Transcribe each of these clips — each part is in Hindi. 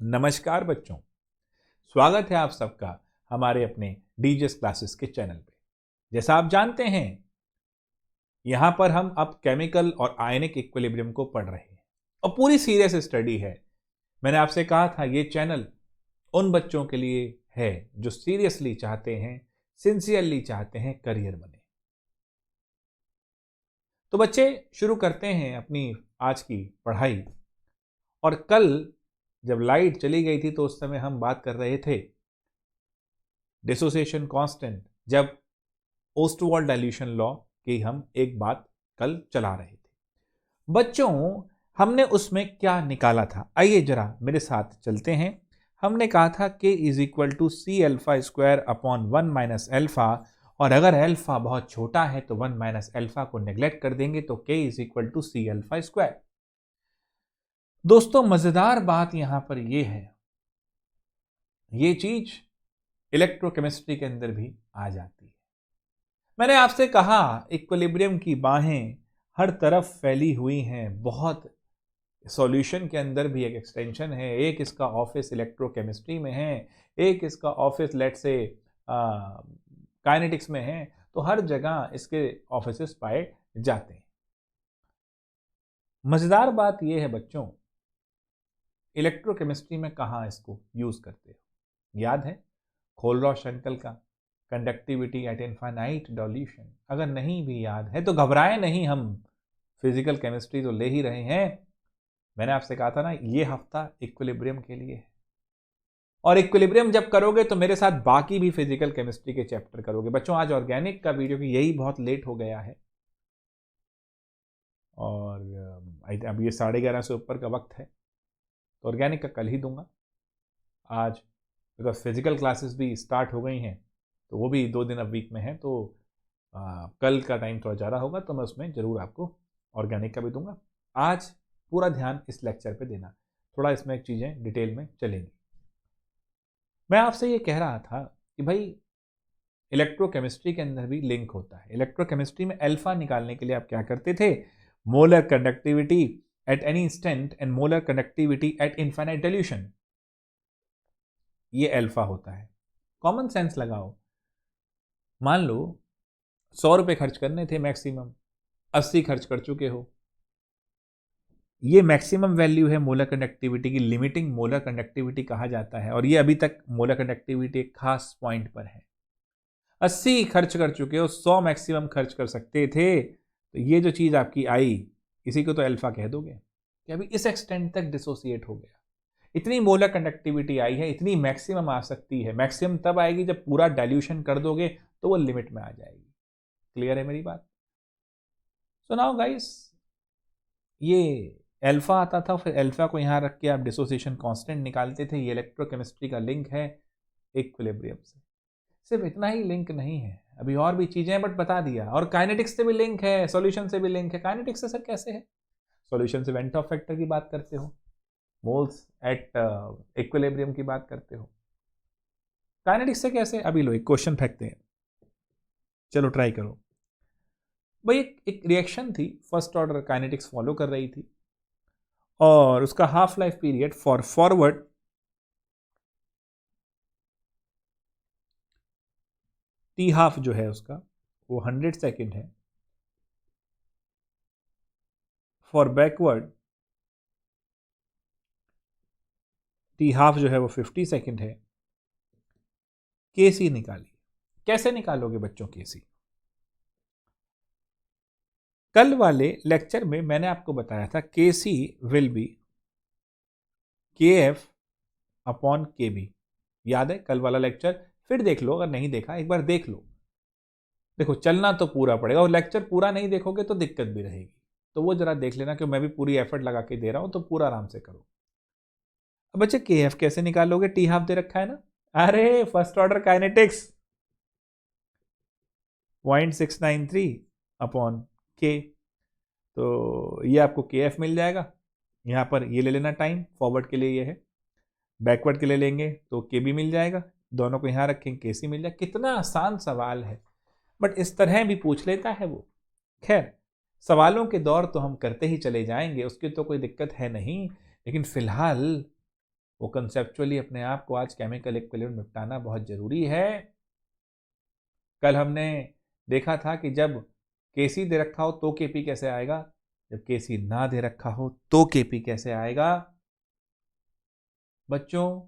नमस्कार बच्चों, स्वागत है आप सबका हमारे अपने डीजेस क्लासेस के चैनल पे। जैसा आप जानते हैं, यहां पर हम अब केमिकल और आयनिक इक्विलिब्रियम को पढ़ रहे हैं और पूरी सीरियस स्टडी है। मैंने आपसे कहा था ये चैनल उन बच्चों के लिए है जो सीरियसली चाहते हैं, सिंसियरली चाहते हैं करियर बने। तो बच्चे, शुरू करते हैं अपनी आज की पढ़ाई। और कल जब लाइट चली गई थी तो उस समय हम बात कर रहे थे डिसोसिएशन कांस्टेंट, जब ओस्टवाल्ड डाइल्यूशन लॉ की हम एक बात कल चला रहे थे। बच्चों, हमने उसमें क्या निकाला था, आइए जरा मेरे साथ चलते हैं। हमने कहा था k is equal to c alpha square upon 1 minus alpha, और अगर एल्फा बहुत छोटा है तो 1 माइनस एल्फा को नेग्लेक्ट कर देंगे तो k is equal to c alpha square. दोस्तों, मजेदार बात यहां पर यह है, ये चीज इलेक्ट्रोकेमिस्ट्री के अंदर भी आ जाती है। मैंने आपसे कहा इक्विलिब्रियम की बाहें हर तरफ फैली हुई हैं, बहुत सॉल्यूशन के अंदर भी एक एक्सटेंशन है। एक इसका ऑफिस इलेक्ट्रोकेमिस्ट्री में है, एक इसका ऑफिस लेट से काइनेटिक्स में है, तो हर जगह इसके ऑफिसेस पाए जाते हैं। मजेदार बात यह है बच्चों, इलेक्ट्रोकेमिस्ट्री में कहाँ इसको यूज करते हो, याद है खोलरॉश-शंकल का कंडक्टिविटी एट इनफाइनाइट डाइल्यूशन? अगर नहीं भी याद है तो घबराएं नहीं, हम फिजिकल केमिस्ट्री तो ले ही रहे हैं। मैंने आपसे कहा था ना, ये हफ्ता इक्विलिब्रियम के लिए है, और इक्विलिब्रियम जब करोगे तो मेरे साथ बाकी भी फिजिकल केमिस्ट्री के चैप्टर करोगे। बच्चों, आज ऑर्गेनिक का वीडियो की यही बहुत लेट हो गया है, और अब ये 11:30 से ऊपर का वक्त है, तो ऑर्गेनिक का कल ही दूंगा। आज बिकॉज फिजिकल क्लासेस भी स्टार्ट हो गई हैं, तो वो भी 2 दिन अब वीक में है, तो कल का टाइम थोड़ा ज़्यादा होगा, तो मैं उसमें ज़रूर आपको ऑर्गेनिक का भी दूंगा। आज पूरा ध्यान इस लेक्चर पे देना, थोड़ा इसमें चीज़ें डिटेल में चलेंगी। मैं आपसे ये कह रहा था कि भाई इलेक्ट्रोकेमिस्ट्री के अंदर भी लिंक होता है। इलेक्ट्रोकेमिस्ट्री में अल्फा निकालने के लिए आप क्या करते थे, molar conductivity at any instant and molar conductivity eight infinite dilution, ये अल्फा होता है। कॉमन सेंस लगाओ, मान लो 100 रुपये खर्च करने थे मैक्सिमम, 80 खर्च कर चुके हो, ये मैक्सिमम वैल्यू है मोलर कंडक्टिविटी की। लिमिटिंग मोलर कंडक्टिविटी कहा जाता है, और ये अभी तक मोलर कंडक्टिविटी एक खास पॉइंट पर है। 80 खर्च कर चुके हो, 100 मैक्सिमम खर्च कर सकते थे, तो ये जो चीज आपकी आई, इसी को तो अल्फा कह दोगे कि अभी इस एक्सटेंट तक डिसोसिएट हो गया, इतनी मोलर कंडक्टिविटी आई है, इतनी मैक्सिमम आ सकती है। मैक्सिमम तब आएगी जब पूरा डाइल्यूशन कर दोगे तो वो लिमिट में आ जाएगी। क्लियर है मेरी बात? सो नाउ गाइस, ये अल्फा आता था, फिर अल्फा को यहां रख के आप डिसोसिएशन कांस्टेंट निकालते थे। ये इलेक्ट्रोकेमिस्ट्री का लिंक है इक्विलिब्रियम से। सिर्फ इतना ही लिंक नहीं है, अभी और भी चीजें हैं, बट बता दिया। और काइनेटिक्स से भी लिंक है, सॉल्यूशन से भी लिंक है। काइनेटिक्स से सर कैसे है? सॉल्यूशन से वेंट ऑफ फैक्टर की बात करते हो, मोल्स एट इक्विलिब्रियम की बात करते हो। काइनेटिक्स से कैसे? अभी लो एक क्वेश्चन फेंकते हैं, चलो ट्राई करो। भाई एक रिएक्शन थी, फर्स्ट ऑर्डर काइनेटिक्स फॉलो कर रही थी, और उसका half life period for forward T half जो है उसका वो 100 सेकेंड है, फॉर बैकवर्ड टी हाफ जो है वो 50 सेकेंड है। केसी निकालिए। कैसे निकालोगे बच्चों केसी? कल वाले लेक्चर में मैंने आपको बताया था KC will be KF upon KB। याद है कल वाला लेक्चर? फिर देख लो, अगर नहीं देखा एक बार देख लो। देखो, चलना तो पूरा पड़ेगा, और लेक्चर पूरा नहीं देखोगे तो दिक्कत भी रहेगी, तो वो जरा देख लेना कि मैं भी पूरी एफर्ट लगा के दे रहा हूं, तो पूरा आराम से करो। अब बच्चे KF कैसे निकालोगे? टी हाफ दे रखा है ना, अरे first order kinetics 0.693 upon K, तो ये आपको KF मिल जाएगा। यहां पर ये ले लेना टाइम, फॉरवर्ड के लिए ये है, बैकवर्ड के लिए लेंगे तो KB मिल जाएगा, दोनों को यहां रखेंगे KC मिल जाएगा। कितना आसान सवाल है, बट इस तरह भी पूछ लेता है वो। खैर, सवालों के दौर तो हम करते ही चले जाएंगे, उसकी तो कोई दिक्कत है नहीं, लेकिन फिलहाल वो कंसेप्चुअली अपने आप को आज केमिकल इक्विलिब्रियम निपटाना बहुत जरूरी है। कल हमने देखा था कि जब केसी दे रखा हो तो केपी कैसे आएगा, जब केसी ना दे रखा हो तो केपी कैसे आएगा। बच्चों,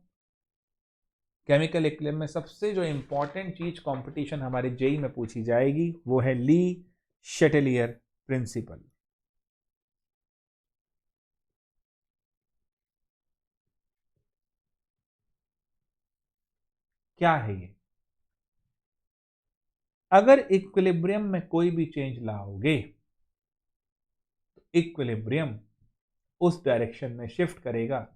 केमिकल इक्विलिब्रियम में सबसे जो इंपॉर्टेंट चीज कंपटीशन हमारे जेई में पूछी जाएगी वो है ली शटेलियर प्रिंसिपल। क्या है ये? अगर इक्विलिब्रियम में कोई भी चेंज लाओगे तो इक्विलिब्रियम उस डायरेक्शन में शिफ्ट करेगा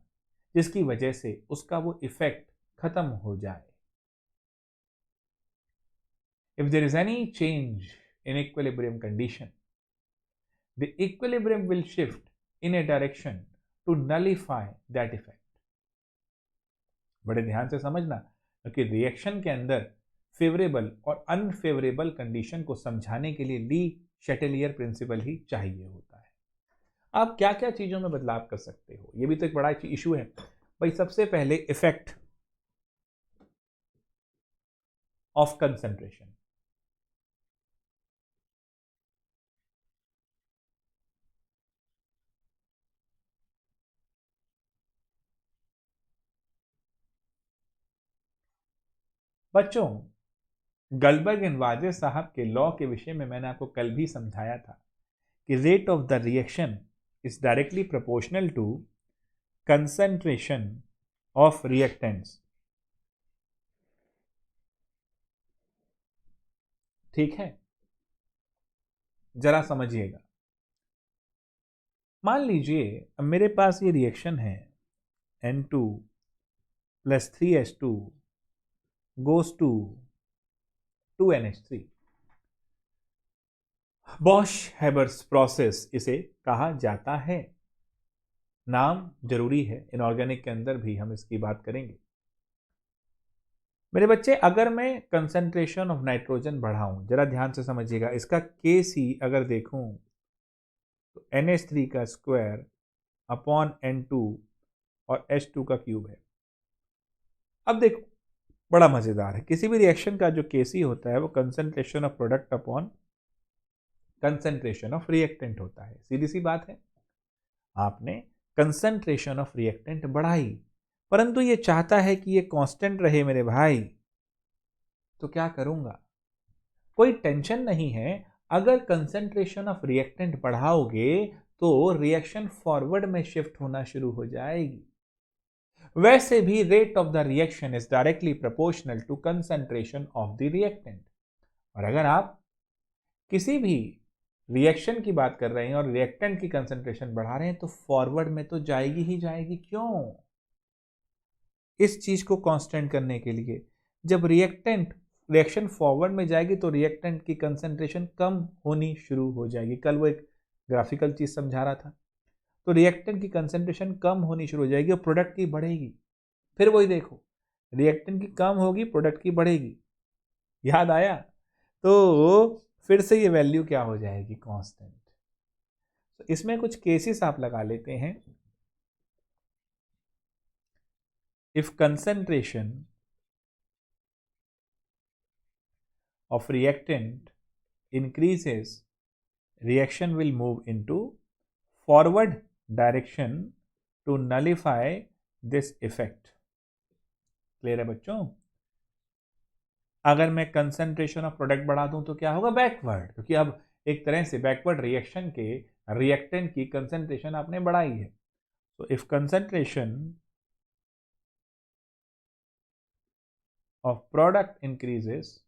जिसकी वजह से उसका वो इफेक्ट खत्म हो जाए। If there is any change in equilibrium condition, the equilibrium will shift in a direction to nullify that effect. बड़े ध्यान से समझना, क्योंकि रिएक्शन के अंदर फेवरेबल और अनफेवरेबल कंडीशन को समझाने के लिए ली शटेलियर प्रिंसिपल ही चाहिए होता है। आप क्या क्या चीजों में बदलाव कर सकते हो, ये भी तो एक बड़ा इशू है भाई। सबसे पहले इफेक्ट ऑफ कंसंट्रेशन। बच्चों, गलबर्ग एंड वाजे साहब के लॉ के विषय में मैंने आपको कल भी समझाया था कि rate of the reaction is directly proportional to concentration of reactants. ठीक है, जरा समझिएगा। मान लीजिए अब मेरे पास ये रिएक्शन है N2 + 3H2 goes to 2NH3। Bosch Haber's process इसे कहा जाता है। नाम जरूरी है, इनऑर्गेनिक के अंदर भी हम इसकी बात करेंगे। मेरे बच्चे, अगर मैं कंसंट्रेशन ऑफ नाइट्रोजन बढ़ाऊं, जरा ध्यान से समझिएगा, इसका Kc अगर देखूं तो NH3 का स्क्वायर अपॉन N2 और H2 का क्यूब है। अब देखो, बड़ा मजेदार है, किसी भी रिएक्शन का जो Kc होता है वो concentration of product upon concentration of reactant होता है। सीधी सी बात है, आपने कंसंट्रेशन ऑफ रिएक्टेंट बढ़ाई, परंतु ये चाहता है कि ये कांस्टेंट रहे मेरे भाई, तो क्या करूंगा? कोई टेंशन नहीं है। अगर कंसंट्रेशन ऑफ रिएक्टेंट बढ़ाओगे तो रिएक्शन फॉरवर्ड में शिफ्ट होना शुरू हो जाएगी। वैसे भी rate of the reaction is directly proportional to concentration of the reactant. और अगर आप किसी भी रिएक्शन की बात कर रहे हैं और रिएक्टेंट की कंसंट्रेशन बढ़ा रहे हैं तो फॉरवर्ड में तो जाएगी ही जाएगी। क्यों? इस चीज को कांस्टेंट करने के लिए, जब रिएक्शन फॉरवर्ड में जाएगी तो रिएक्टेंट की कंसंट्रेशन कम होनी शुरू हो जाएगी। कल वो एक ग्राफिकल चीज समझा रहा था, तो रिएक्टेंट की कंसंट्रेशन कम होनी शुरू हो जाएगी और प्रोडक्ट की बढ़ेगी। फिर वही देखो, रिएक्टेंट की कम होगी, प्रोडक्ट की बढ़ेगी। याद आया? तो फिर से ये वैल्यू क्या हो जाएगी? कांस्टेंट। तो इसमें कुछ केसेस आप लगा लेते हैं। If concentration of reactant increases, reaction will move into forward direction to nullify this effect। Clear है बच्चों? अगर मैं कंसंट्रेशन ऑफ प्रोडक्ट बढ़ा दूं तो क्या होगा? बैकवर्ड, क्योंकि अब एक तरह से बैकवर्ड रिएक्शन के रिएक्टेंट की कंसंट्रेशन आपने बढ़ाई है। तो if concentration of product increases,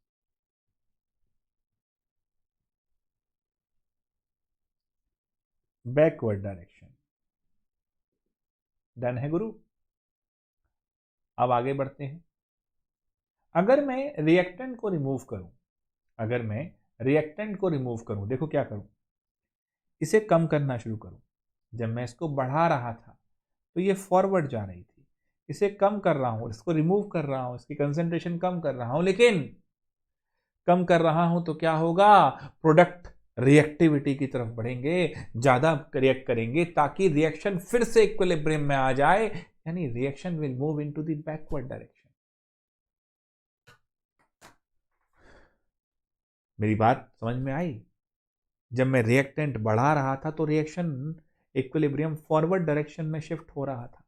backward direction. Done है गुरु? अब आगे बढ़ते हैं। अगर मैं रिएक्टेंट को रिमूव करूं, अगर मैं रिएक्टेंट को रिमूव करूं, देखो क्या करूं, इसे कम करना शुरू करूं। जब मैं इसको बढ़ा रहा था तो ये फॉरवर्ड जा रही थी, इसे कम कर रहा हूं, इसको रिमूव कर रहा हूं, इसकी कंसंट्रेशन कम कर रहा हूं, लेकिन कम कर रहा हूं तो क्या होगा? प्रोडक्ट रिएक्टिविटी की तरफ बढ़ेंगे, ज्यादा रिएक्ट करेंगे ताकि रिएक्शन फिर से इक्विलिब्रियम में आ जाए, यानी reaction will move into the backward direction. मेरी बात समझ में आई? जब मैं रिएक्टेंट बढ़ा रहा था तो रिएक्शन इक्विलिब्रियम फॉरवर्ड डायरेक्शन में शिफ्ट हो रहा था।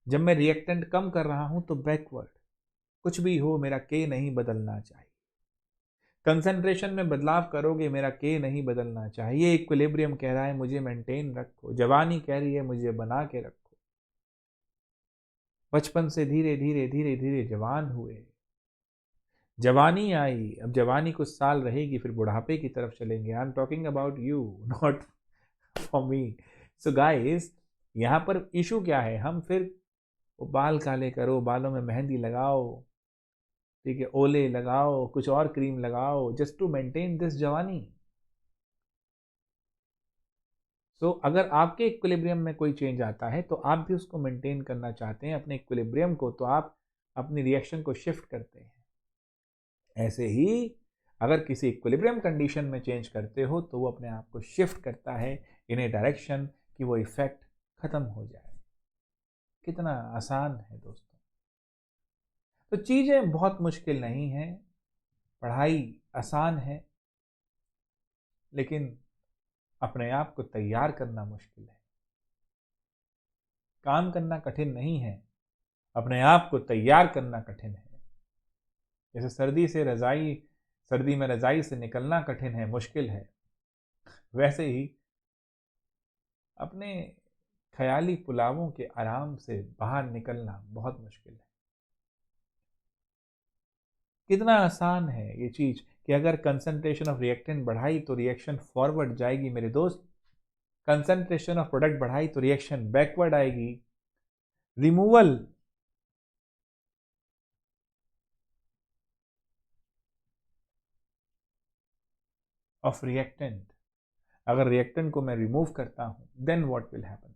जब मैं रिएक्टेंट कम कर रहा हूं तो बैकवर्ड। कुछ भी हो, मेरा के नहीं बदलना चाहिए। कंसंट्रेशन में बदलाव करोगे, मेरा के नहीं बदलना चाहिए। इक्विलिब्रियम कह रहा है मुझे मेंटेन रखो, जवानी कह रही है मुझे बना के रखो। बचपन से धीरे धीरे धीरे धीरे जवान हुए, जवानी आई, अब जवानी कुछ साल रहेगी, फिर बुढ़ापे की तरफ चलेंगे। I am talking about you, not for me. So guys, यहां पर इशू क्या है? हम फिर वो बाल काले करो, बालों में मेहंदी लगाओ, ठीक है, ओले लगाओ, कुछ और क्रीम लगाओ, जस्ट टू मेंटेन दिस जवानी। अगर आपके इक्विलिब्रियम में कोई चेंज आता है तो आप भी उसको मेंटेन करना चाहते हैं अपने इक्विलिब्रियम को, तो आप अपनी रिएक्शन को शिफ्ट करते हैं। ऐसे ही अगर किसी इक्विलिब्रियम कंडीशन में चेंज करते हो तो वो अपने आप को शिफ्ट करता है इन ए डायरेक्शन कि वो इफेक्ट खत्म हो जाए। कितना आसान है दोस्तों। तो चीजें बहुत मुश्किल नहीं है, पढ़ाई आसान है, लेकिन अपने आप को तैयार करना मुश्किल है। काम करना कठिन नहीं है, अपने आप को तैयार करना कठिन है। जैसे सर्दी में रजाई से निकलना कठिन है, मुश्किल है, वैसे ही अपने ख्याली पुलावों के आराम से बाहर निकलना बहुत मुश्किल है। कितना आसान है ये चीज कि अगर कंसंट्रेशन ऑफ रिएक्टेंट बढ़ाई तो रिएक्शन फॉरवर्ड जाएगी मेरे दोस्त, कंसंट्रेशन ऑफ प्रोडक्ट बढ़ाई तो रिएक्शन बैकवर्ड आएगी। रिमूवल ऑफ रिएक्टेंट, अगर रिएक्टेंट को मैं रिमूव करता हूं then what will happen?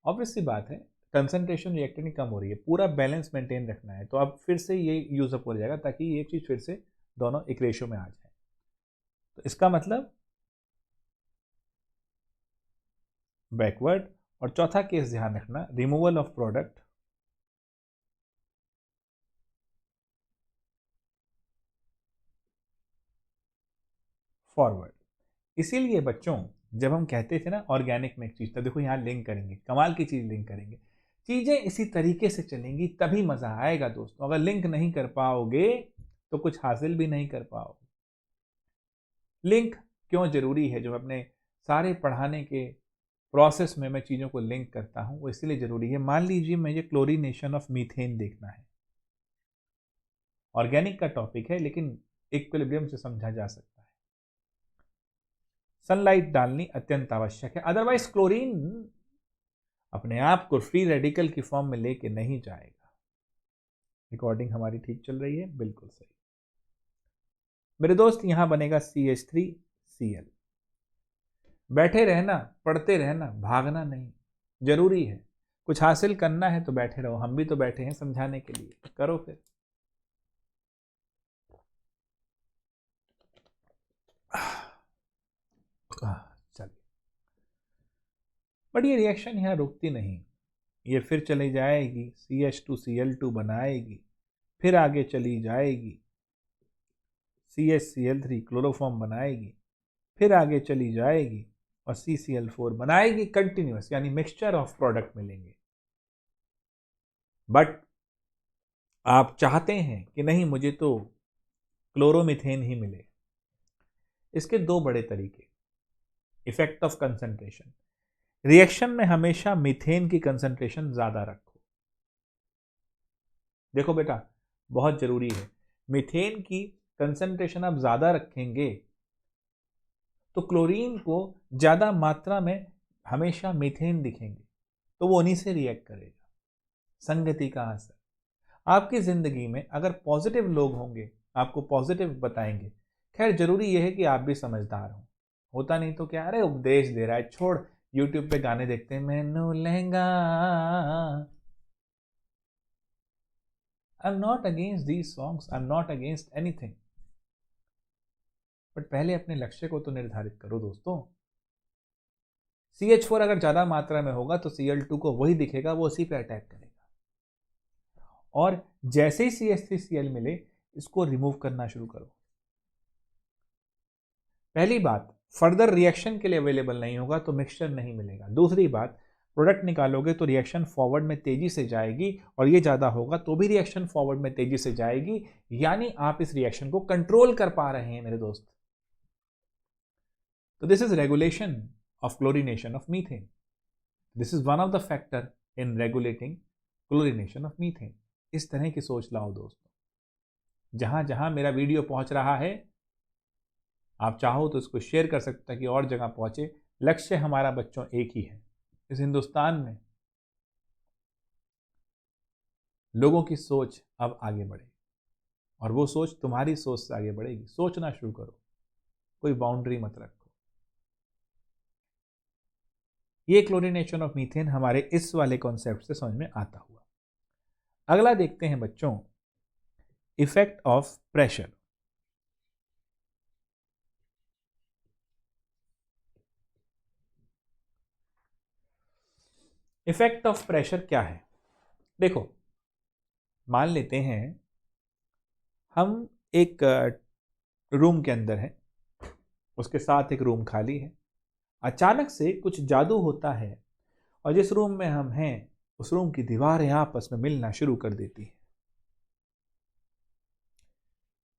Obvious सी बात है, कंसंट्रेशन रिएक्टेंट की कम हो रही है, पूरा बैलेंस मेंटेन रखना है, तो अब फिर से ये यूज अप हो जाएगा ताकि ये चीज फिर से दोनों एक रेशियो में आ जाए। तो इसका मतलब बैकवर्ड। और चौथा केस ध्यान रखना, रिमूवल ऑफ प्रोडक्ट फॉरवर्ड। इसीलिए बच्चों, जब हम कहते थे ना ऑर्गेनिक में एक चीज, तो देखो यहां लिंक करेंगे, कमाल की चीज लिंक करेंगे, चीजें इसी तरीके से चलेंगी तभी मजा आएगा दोस्तों। अगर लिंक नहीं कर पाओगे तो कुछ हासिल भी नहीं कर पाओगे। लिंक क्यों जरूरी है? जो अपने सारे पढ़ाने के प्रोसेस में मैं चीजों को लिंक करता हूं, वो इसलिए जरूरी है। मान लीजिए मुझे क्लोरीनेशन ऑफ मीथेन देखना है, ऑर्गेनिक का टॉपिक है लेकिन इक्विलिब्रियम से समझा जा सकता है। सनलाइट डालनी अत्यंत आवश्यक है, अदरवाइज क्लोरीन अपने आप को फ्री रेडिकल की फॉर्म में लेके नहीं जाएगा। रिकॉर्डिंग हमारी ठीक चल रही है? बिल्कुल सही। मेरे दोस्त यहां बनेगा CH3Cl। बैठे रहना, पढ़ते रहना, भागना नहीं। जरूरी है, कुछ हासिल करना है तो बैठे रहो। हम भी तो बैठे हैं समझाने के लिए, करो फिर। चलिए, बट ये रिएक्शन यहां रुकती नहीं, ये फिर चली जाएगी, CH2Cl2 बनाएगी, फिर आगे चली जाएगी, CHCl3 क्लोरोफॉर्म बनाएगी, फिर आगे चली जाएगी और CCl4 बनाएगी। कंटिन्यूअस, यानी मिक्सचर ऑफ प्रोडक्ट मिलेंगे। बट आप चाहते हैं कि नहीं, मुझे तो क्लोरोमीथेन ही मिले। इसके दो बड़े तरीके। इफेक्ट ऑफ कंसंट्रेशन, रिएक्शन में हमेशा मीथेन की कंसंट्रेशन ज्यादा रखो। देखो बेटा, बहुत जरूरी है, मीथेन की कंसंट्रेशन आप ज्यादा रखेंगे तो क्लोरीन को ज्यादा मात्रा में हमेशा मीथेन दिखेंगे, तो वो उन्हीं से रिएक्ट करेगा। संगति का असर। आपकी जिंदगी में अगर पॉजिटिव लोग होंगे, आपको पॉजिटिव बताएंगे, खैर जरूरी यह है कि आप भी समझदार हो। होता नहीं तो क्या, अरे उपदेश दे रहा है, छोड़, यूट्यूब पे गाने देखते हैं, मैनू lehenga. I am not against these songs, I am not against anything, but पहले अपने लक्ष्य को तो निर्धारित करो दोस्तों। CH4 अगर ज़्यादा मात्रा में होगा तो Cl2 को वही दिखेगा, वो उसी पे अटैक करेगा। और जैसे ही CH3Cl मिले, इसको रिमूव करना शुरू करो। पहली बात, फर्दर रिएक्शन के लिए अवेलेबल नहीं होगा तो मिक्सचर नहीं मिलेगा। दूसरी बात, प्रोडक्ट निकालोगे तो रिएक्शन फॉरवर्ड में तेजी से जाएगी, और ये ज़्यादा होगा तो भी रिएक्शन फॉरवर्ड में तेजी से जाएगी, यानी आप इस रिएक्शन को कंट्रोल कर पा रहे हैं मेरे दोस्त। तो this is regulation of chlorination of methane. This is one of the factor in regulating chlorination of methane. इस तरह की सोच लाओ दोस्तों। जहां जहां मेरा वीडियो पहुंच रहा है, आप चाहो तो इसको शेयर कर सकते हैं कि और जगह पहुंचे। लक्ष्य हमारा बच्चों एक ही है। इस हिंदुस्तान में लोगों की सोच अब आगे बढ़े, और वो सोच तुम्हारी सोच से आगे बढ़ेगी। सोचना शुरू करो, कोई बाउंड्री मत रखो। ये क्लोरीनेशन ऑफ मीथेन हमारे इस वाले कॉन्सेप्ट से समझ में आता हुआ। अगला देखते हैं बच्चों, effect of pressure. Effect of pressure क्या है? देखो, मान लेते हैं हम एक रूम के अंदर हैं, उसके साथ एक रूम खाली है। अचानक से कुछ जादू होता है, और जिस रूम में हम हैं उस रूम की दीवारें आपस में मिलना शुरू कर देती हैं।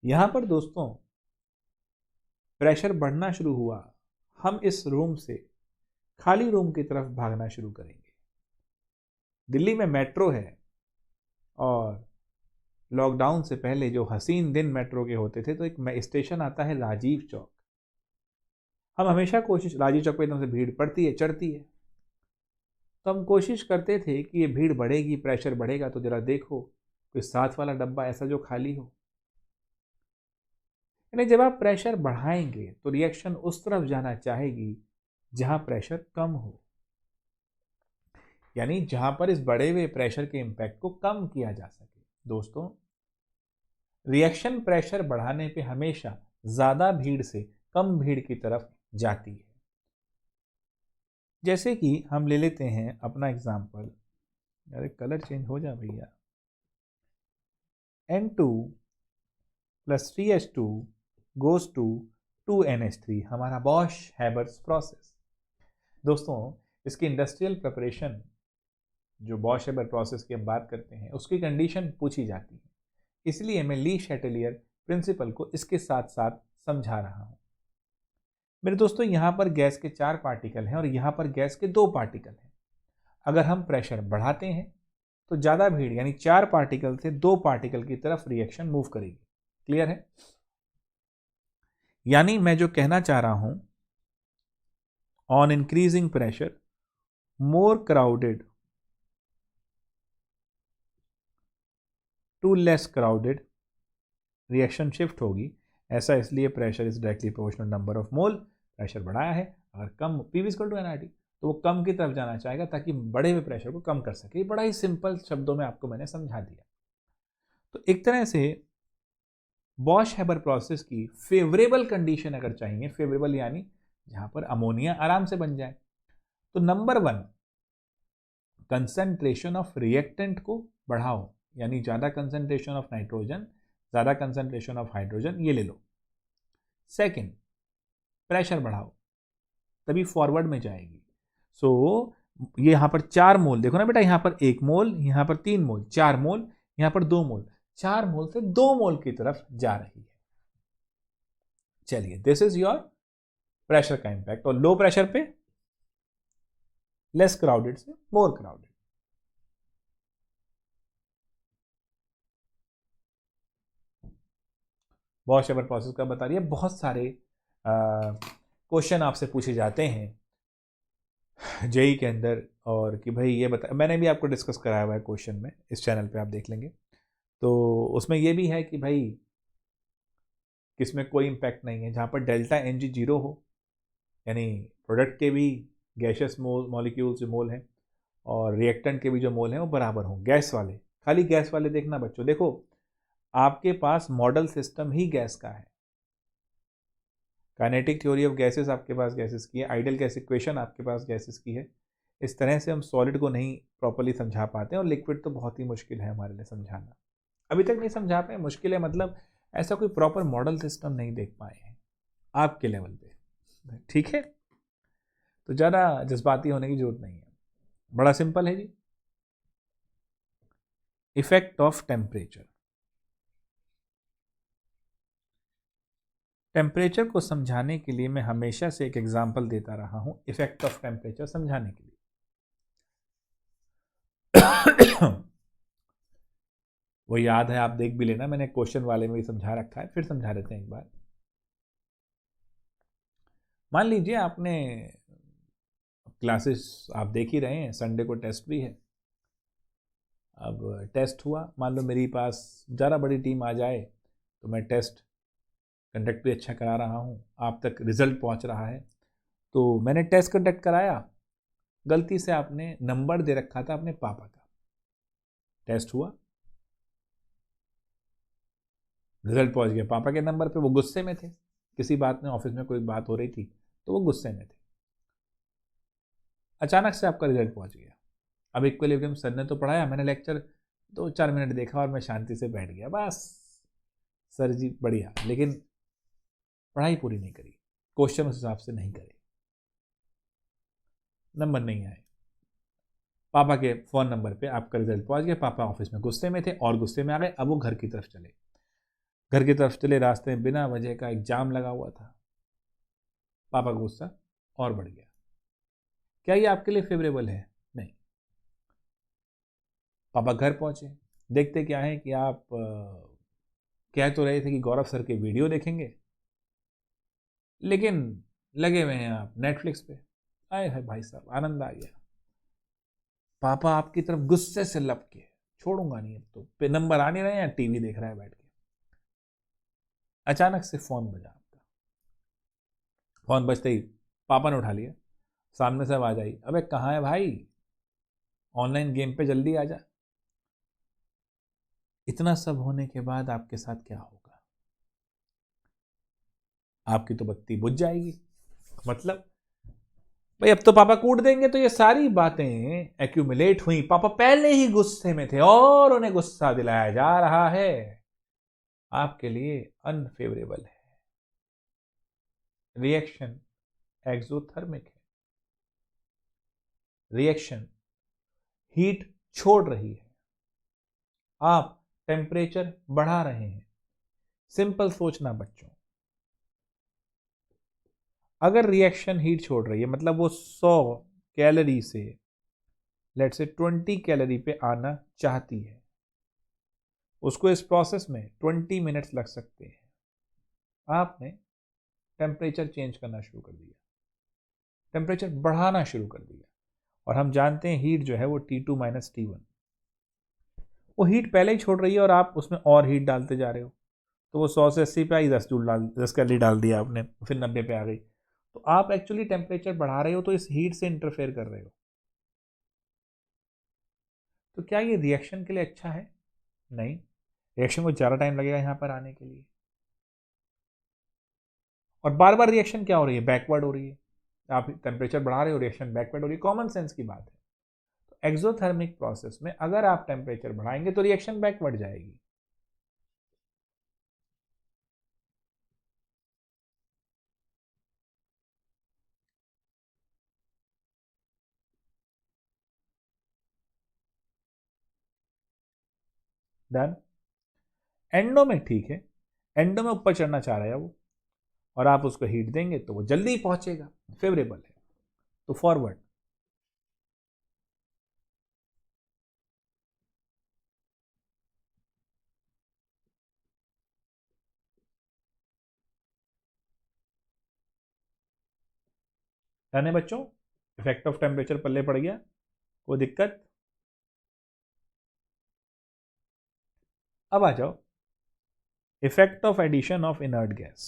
यहां पर दोस्तों प्रेशर बढ़ना शुरू हुआ। हम इस रूम से खाली रूम की तरफ भागना शुरू करेंगे। दिल्ली में मेट्रो है, और लॉकडाउन से पहले जो हसीन दिन मेट्रो के होते थे, तो एक स्टेशन आता है राजीव चौक। हम हमेशा कोशिश, राजीव चौक पे एकदम से भीड़ पड़ती है, चढ़ती है, तो हम कोशिश करते थे कि ये भीड़ बढ़ेगी, प्रेशर बढ़ेगा, तो जरा देखो कोई साथ वाला डब्बा ऐसा जो खाली हो। यानी जब आप प्रेशर बढ़ाएंगे तो रिएक्शन उस तरफ जाना चाहेगी जहां प्रेशर कम हो, यानी जहां पर इस बढ़े हुए प्रेशर के इंपैक्ट को कम किया जा सके। दोस्तों, रिएक्शन प्रेशर बढ़ाने पे हमेशा ज्यादा भीड़ से कम भीड़ की तरफ जाती है। जैसे कि हम ले लेते हैं अपना एग्जांपल। अरे कलर चेंज हो जा भैया। N2 + 3H2 goes to 2NH3, हमारा बॉश हैबर्स प्रोसेस। दोस्तों, इसकी इंडस्ट्रियल प्रिपरेशन, जो बॉश हैबर प्रोसेस की हम बात करते हैं, उसकी कंडीशन पूछी जाती है, इसलिए मैं ली शैटेलियर प्रिंसिपल को इसके साथ साथ समझा रहा हूं। मेरे दोस्तों, यहां पर गैस के 4 पार्टिकल हैं और यहां पर गैस के 2 पार्टिकल हैं। अगर हम प्रेशर बढ़ाते हैं तो ज़्यादा भीड़, यानी 4 पार्टिकल से 2 पार्टिकल की तरफ रिएक्शन मूव करेगी। क्लियर है? यानी मैं जो कहना चाह रहा हूं, on increasing pressure more crowded to less crowded reaction shift होगी। ऐसा इसलिए pressure is directly proportional number of mole. Pressure बढ़ाया है, अगर कम P = nRT, तो वो कम की तरफ जाना चाहेगा ताकि बड़े हुए प्रेशर को कम कर सके। बड़ा ही सिंपल शब्दों में आपको मैंने समझा दिया। तो एक तरह से बॉश हैबर प्रोसेस की फेवरेबल कंडीशन अगर चाहिए, फेवरेबल यानी जहां पर अमोनिया आराम से बन जाए, तो नंबर 1, कंसंट्रेशन ऑफ रिएक्टेंट को बढ़ाओ, यानी ज्यादा कंसंट्रेशन ऑफ नाइट्रोजन, ज्यादा कंसंट्रेशन ऑफ हाइड्रोजन, ये ले लो। सेकंड, प्रेशर बढ़ाओ, तभी फॉरवर्ड में जाएगी। सो ये यहां पर 4 मोल, देखो ना बेटा, यहां पर 1 मोल, यहां पर 3 मोल, 4 मोल, यहां पर 2 मोल, 4 मोल से 2 मोल की तरफ जा रही है। चलिए, दिस इज योर प्रेशर का इंपैक्ट। और लो प्रेशर पे लेस क्राउडेड से मोर क्राउडेड। बॉश हैबर प्रोसेस का बता रही है। बहुत सारे क्वेश्चन आपसे पूछे जाते हैं जेई के अंदर, और कि भाई ये बता, मैंने भी आपको डिस्कस कराया हुआ है क्वेश्चन में, इस चैनल पे आप देख लेंगे। तो उसमें ये भी है कि भाई किसमें कोई इंपैक्ट नहीं है, जहाँ पर डेल्टा Ng 0 हो, यानी प्रोडक्ट के भी गैशियस मॉलिक्यूल्स जो मोल हैं और रिएक्टेंट के भी जो मोल हैं वो बराबर हों। गैस वाले, खाली गैस वाले देखना बच्चों। देखो, आपके पास मॉडल सिस्टम ही गैस का है, काइनेटिक थ्योरी ऑफ गैसेस आपके पास गैसेस की है, आइडियल गैस इक्वेशन आपके पास गैसेस की है। इस तरह से हम सॉलिड को नहीं प्रॉपरली समझा पाते हैं, और लिक्विड तो बहुत ही मुश्किल है हमारे लिए समझाना। अभी तक नहीं समझा पाए, मुश्किल है मतलब ऐसा कोई प्रॉपर मॉडल सिस्टम नहीं देख पाए हैं आपके लेवल पे, ठीक है। तो ज़्यादा जज्बाती होने की जरूरत नहीं है, बड़ा सिंपल है जी। Effect of temperature. टेम्परेचर को समझाने के लिए मैं हमेशा से एक एग्जांपल देता रहा हूं इफेक्ट ऑफ टेम्परेचर समझाने के लिए। वो याद है, आप देख भी लेना, मैंने क्वेश्चन वाले में भी समझा रखा है, फिर समझा देते हैं एक बार। मान लीजिए आपने क्लासेस आप देख ही रहे हैं, संडे को टेस्ट भी है। अब टेस्ट हुआ, मान लो मेरी पास ज़्यादा बड़ी टीम आ जाए तो मैं टेस्ट कंडक्ट भी अच्छा करा रहा हूँ, आप तक रिजल्ट पहुँच रहा है। तो मैंने टेस्ट कंडक्ट कराया, गलती से आपने नंबर दे रखा था अपने पापा का, टेस्ट हुआ, रिजल्ट पहुँच गया पापा के नंबर पे, वो गुस्से में थे, किसी बात में ऑफिस में कोई बात हो रही थी तो वो गुस्से में थे। अचानक से आपका रिजल्ट पहुँच गया। अब इक्विलिब्रियम सर ने तो पढ़ाया, मैंने लेक्चर 2-4 मिनट देखा और मैं शांति से बैठ गया, बस सर जी बढ़िया, लेकिन पढ़ाई पूरी नहीं करी, क्वेश्चन उस हिसाब से नहीं करे, नंबर नहीं आए। पापा के फ़ोन नंबर पे आपका रिजल्ट पहुंच गया, पापा ऑफिस में गुस्से में थे और गुस्से में आ गए। अब वो घर की तरफ चले, घर की तरफ चले, रास्ते में बिना वजह का एक जाम लगा हुआ था, पापा का गुस्सा और बढ़ गया। क्या ये आपके लिए फेवरेबल है? नहीं। पापा घर पहुंचे, देखते क्या है कि आप कह तो रहे थे कि गौरव सर के वीडियो देखेंगे, लेकिन लगे हुए हैं आप नेटफ्लिक्स पे। आए है भाई साहब, आनंद आ गया। पापा आपकी तरफ गुस्से से लपके, छोड़ूंगा नहीं अब तो, पे नंबर आ नहीं रहे हैं, टीवी देख रहा है बैठ के। अचानक से फोन बजा आपका, फोन बजते ही पापा ने उठा लिया, सामने से आवाज आई, अबे कहाँ है भाई, ऑनलाइन गेम पे जल्दी आ जा। इतना सब होने के बाद आपके साथ क्या होगा? आपकी तो बत्ती बुझ जाएगी, मतलब भाई अब तो पापा कूट देंगे। तो ये सारी बातें एक्यूमुलेट हुई, पापा पहले ही गुस्से में थे और उन्हें गुस्सा दिलाया जा रहा है, आपके लिए अनफेवरेबल है। रिएक्शन एक्सोथर्मिक है, रिएक्शन हीट छोड़ रही है, आप टेम्परेचर बढ़ा रहे हैं। सिंपल सोचना बच्चों, अगर रिएक्शन हीट छोड़ रही है मतलब वो 100 कैलोरी से लेट से 20 कैलोरी पे आना चाहती है, उसको इस प्रोसेस में 20 मिनट्स लग सकते हैं। आपने टेम्परेचर चेंज करना शुरू कर दिया, टेम्परेचर बढ़ाना शुरू कर दिया, और हम जानते हैं हीट जो है वो T2 - T1, वो हीट पहले ही छोड़ रही है और आप उसमें और हीट डालते जा रहे हो। तो वो 100 से 80 पे आई, 10 कैलोरी डाल दिया आपने, फिर 90 पे आ गई। तो आप एक्चुअली टेम्परेचर बढ़ा रहे हो, तो इस हीट से इंटरफेयर कर रहे हो। तो क्या ये रिएक्शन के लिए अच्छा है? नहीं, रिएक्शन को ज़्यादा टाइम लगेगा यहाँ पर आने के लिए, और बार बार रिएक्शन क्या हो रही है, बैकवर्ड हो रही है। आप टेम्परेचर बढ़ा रहे हो, रिएक्शन बैकवर्ड हो रही है, कॉमन सेंस की बात है। तो एक्सोथर्मिक प्रोसेस में अगर आप टेम्परेचर बढ़ाएंगे तो रिएक्शन बैकवर्ड जाएगी। डन। एंडो में ठीक है, एंडो में ऊपर चढ़ना चाह रहा है वो, और आप उसको हीट देंगे तो वो जल्दी पहुंचेगा, फेवरेबल है। तो फॉरवर्ड, डन है बच्चों। इफेक्ट ऑफ टेम्परेचर पल्ले पड़ गया, कोई दिक्कत? अब आ जाओ effect of addition of inert gas.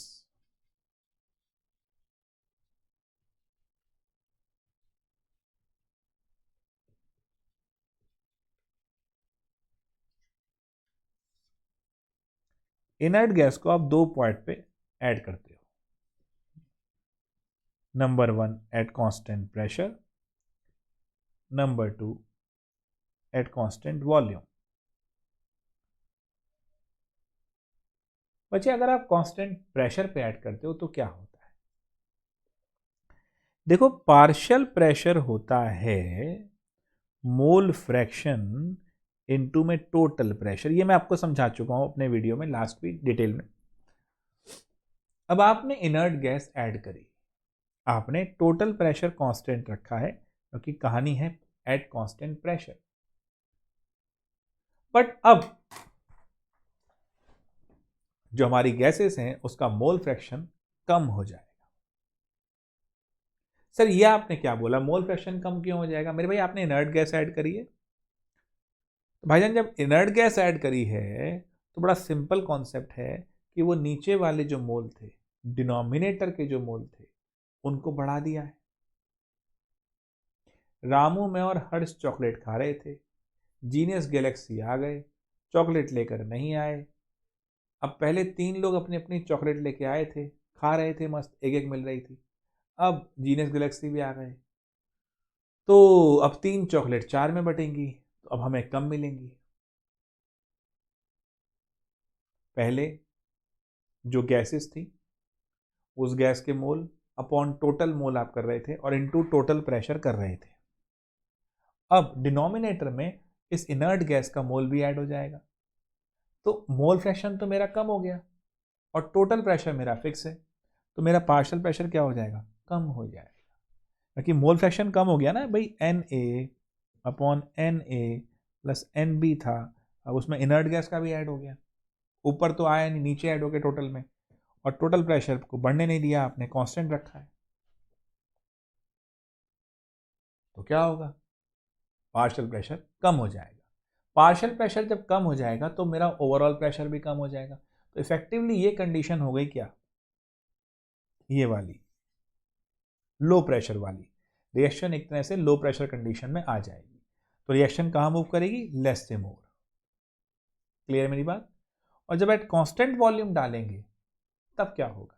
Inert gas को आप 2 पॉइंट पे ऐड करते हो, number 1 at constant pressure, number 2 at constant volume. बच्चे अगर आप कांस्टेंट प्रेशर पे ऐड करते हो तो क्या होता है? देखो, पार्शियल प्रेशर होता है मोल फ्रैक्शन इनटू में टोटल प्रेशर। ये मैं आपको समझा चुका हूं अपने वीडियो में लास्ट वीक डिटेल में। अब आपने इनर्ट गैस ऐड करी, आपने टोटल प्रेशर कांस्टेंट रखा है क्योंकि कहानी है एट कांस्टेंट प्रेशर। बट अब जो हमारी गैसेस हैं उसका मोल फ्रैक्शन कम हो जाएगा। सर ये आपने क्या बोला, मोल फ्रैक्शन कम क्यों हो जाएगा? मेरे भाई आपने इनर्ट गैस ऐड करी है। तो भाईजान जब इनर्ट गैस ऐड करी है तो बड़ा सिंपल कॉन्सेप्ट है कि वो नीचे वाले जो मोल थे, डिनोमिनेटर के जो मोल थे, उनको बढ़ा दिया है। रामू में और हर्ष चॉकलेट खा रहे थे, जीनियस गैलेक्सी आ गए, चॉकलेट लेकर नहीं आए। अब पहले 3 लोग अपनी अपनी चॉकलेट लेके आए थे, खा रहे थे, मस्त एक एक मिल रही थी। अब जीनियस गैलेक्सी भी आ गए, तो अब 3 चॉकलेट 4 में बटेंगी, तो अब हमें कम मिलेंगी। पहले जो गैसेस थी उस गैस के मोल अपॉन टोटल मोल आप कर रहे थे और इनटू टोटल प्रेशर कर रहे थे। अब डिनोमिनेटर में इस इनर्ट गैस का मोल भी ऐड हो जाएगा, तो मोल फ्रैक्शन तो मेरा कम हो गया और टोटल प्रेशर मेरा फिक्स है, तो मेरा पार्शियल प्रेशर क्या हो जाएगा? कम हो जाएगा। क्योंकि मोल फ्रैक्शन कम हो गया ना भाई, Na upon Na plus Nb था, अब उसमें इनर्ट गैस का भी ऐड हो गया। ऊपर तो आया नहीं, नीचे ऐड हो गया टोटल में, और टोटल प्रेशर को बढ़ने नहीं दिया आपने, कांस्टेंट रखा है। तो क्या होगा? पार्शियल प्रेशर कम हो जाएगा। पार्शियल प्रेशर जब कम हो जाएगा तो मेरा ओवरऑल प्रेशर भी कम हो जाएगा। तो इफेक्टिवली ये कंडीशन हो गई क्या? ये वाली लो प्रेशर वाली रिएक्शन एक तरह से लो प्रेशर कंडीशन में आ जाएगी। तो रिएक्शन कहाँ मूव करेगी? लेस से मोर। क्लियर मेरी बात? और जब एट कांस्टेंट वॉल्यूम डालेंगे तब क्या होगा?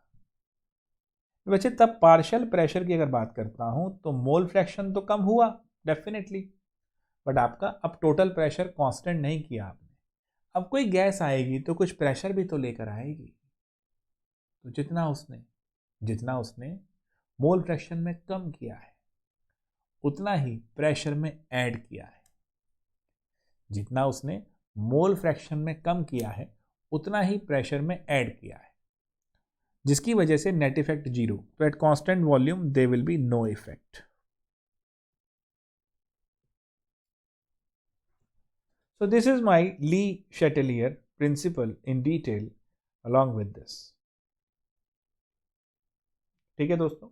वैसे तब पार्शियल प्रेशर की अगर बात करता हूं तो मोल फ्रैक्शन तो कम हुआ डेफिनेटली, बट आपका अब टोटल प्रेशर कांस्टेंट नहीं किया आपने। अब कोई गैस आएगी तो कुछ प्रेशर भी तो लेकर आएगी, तो जितना उसने मोल फ्रैक्शन में कम किया है उतना ही प्रेशर में ऐड किया है। जितना उसने मोल फ्रैक्शन में कम किया है उतना ही प्रेशर में ऐड किया है, जिसकी वजह से नेट इफेक्ट 0। तो at constant volume they will be no effect. So this is my Lee Chatelier principle in detail along with this. ठीक है दोस्तों,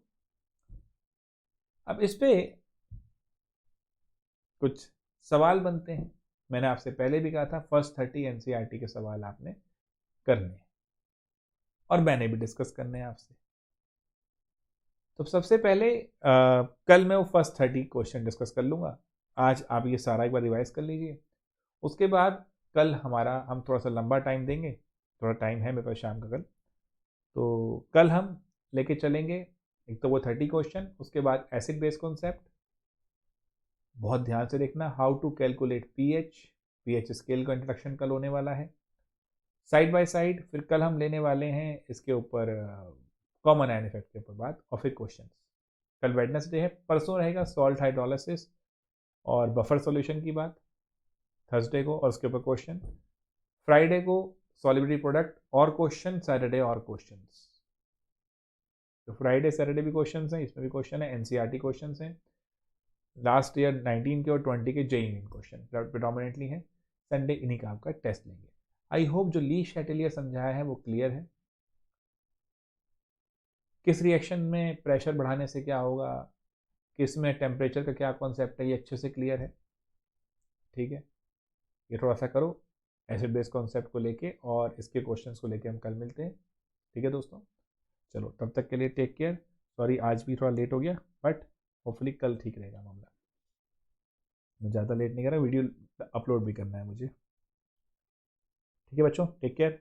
अब इस पे कुछ सवाल बनते हैं। मैंने आपसे पहले भी कहा था फर्स्ट 30 एनसीईआरटी के सवाल आपने करने हैं और मैंने भी डिस्कस करने हैं आपसे। तो सबसे पहले कल मैं वो फर्स्ट 30 क्वेश्चन डिस्कस कर लूँगा। आज आप ये सारा एक बार रिवाइज कर लीजिए। उसके बाद कल हम थोड़ा सा लंबा टाइम देंगे, थोड़ा टाइम है मेरे पास शाम का कल, तो कल हम लेके चलेंगे एक तो वो 30 क्वेश्चन, उसके बाद एसिड बेस कॉन्सेप्ट, बहुत ध्यान से देखना, how to calculate pH scale का इंट्रोडक्शन कल होने वाला है साइड बाय साइड। फिर कल हम लेने वाले हैं इसके ऊपर कॉमन आयन इफेक्ट के ऊपर बात, और फिर क्वेश्चन। कल वेडनेसडे है, परसों रहेगा सॉल्ट हाइड्रोलिसिस और बफर सॉल्यूशन की बात थर्सडे को, और उसके ऊपर क्वेश्चन। फ्राइडे को सॉलिबिलिटी प्रोडक्ट और क्वेश्चन, सैटरडे और क्वेश्चन। तो फ्राइडे सैटरडे भी क्वेश्चन हैं, इसमें भी क्वेश्चन है, एनसीईआरटी क्वेश्चन हैं, लास्ट ईयर 19 के और 20 के जेईई मेन क्वेश्चन प्रेडोमिनेटली हैं। संडे इन्हीं का आपका टेस्ट लेंगे। आई होप जो ली शैटेलियर समझाया है वो क्लियर है। किस रिएक्शन में प्रेशर बढ़ाने से क्या होगा, किस में टेम्परेचर का क्या कॉन्सेप्ट है, ये अच्छे से क्लियर है। ठीक है, ये थोड़ा सा करो एसिड बेस कॉन्सेप्ट को लेके, और इसके क्वेश्चंस को लेके हम कल मिलते हैं। ठीक है दोस्तों, चलो तब तक के लिए टेक केयर। सॉरी आज भी थोड़ा लेट हो गया, बट होपफुली कल ठीक रहेगा मामला। मैं ज़्यादा लेट नहीं कर रहा, वीडियो अपलोड भी करना है मुझे। ठीक है बच्चों, टेक केयर।